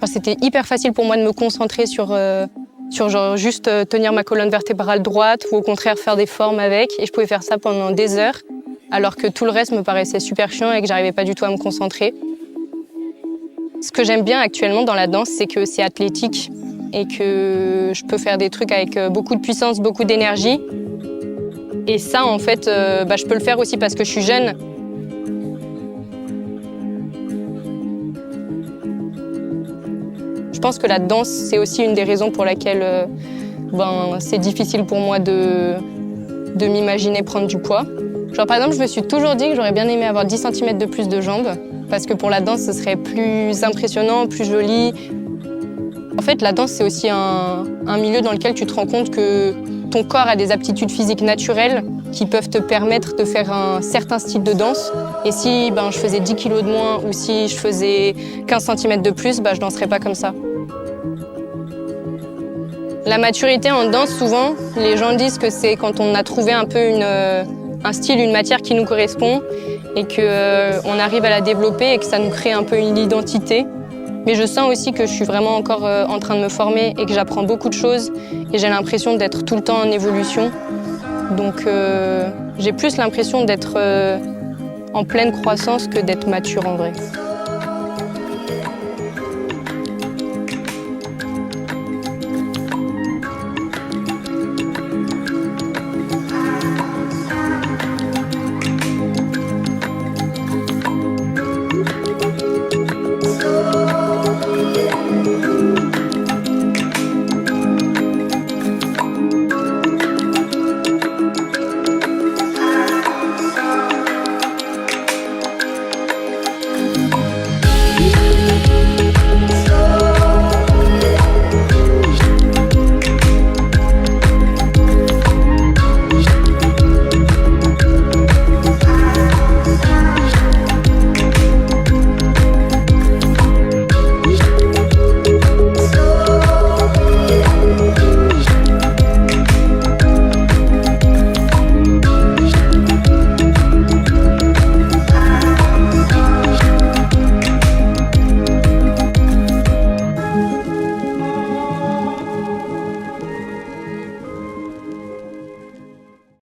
Enfin, c'était hyper facile pour moi de me concentrer sur genre juste tenir ma colonne vertébrale droite ou au contraire faire des formes avec. Et je pouvais faire ça pendant des heures, alors que tout le reste me paraissait super chiant et que j'arrivais pas du tout à me concentrer. Ce que j'aime bien actuellement dans la danse, c'est que c'est athlétique et que je peux faire des trucs avec beaucoup de puissance, beaucoup d'énergie. Et ça, en fait, je peux le faire aussi parce que je suis jeune. Je pense que la danse, c'est aussi une des raisons pour laquelle c'est difficile pour moi de m'imaginer prendre du poids. Genre, par exemple, je me suis toujours dit que j'aurais bien aimé avoir 10 cm de plus de jambes, parce que pour la danse, ce serait plus impressionnant, plus joli. En fait, la danse, c'est aussi un milieu dans lequel tu te rends compte que ton corps a des aptitudes physiques naturelles qui peuvent te permettre de faire un certain style de danse. Et si je faisais 10 kg de moins ou si je faisais 15 cm de plus, je danserais pas comme ça. La maturité en danse, souvent, les gens disent que c'est quand on a trouvé un peu un style, une matière qui nous correspond et qu'on arrive à la développer et que ça nous crée un peu une identité. Mais je sens aussi que je suis vraiment encore en train de me former et que j'apprends beaucoup de choses et j'ai l'impression d'être tout le temps en évolution. Donc j'ai plus l'impression d'être en pleine croissance que d'être mature en vrai.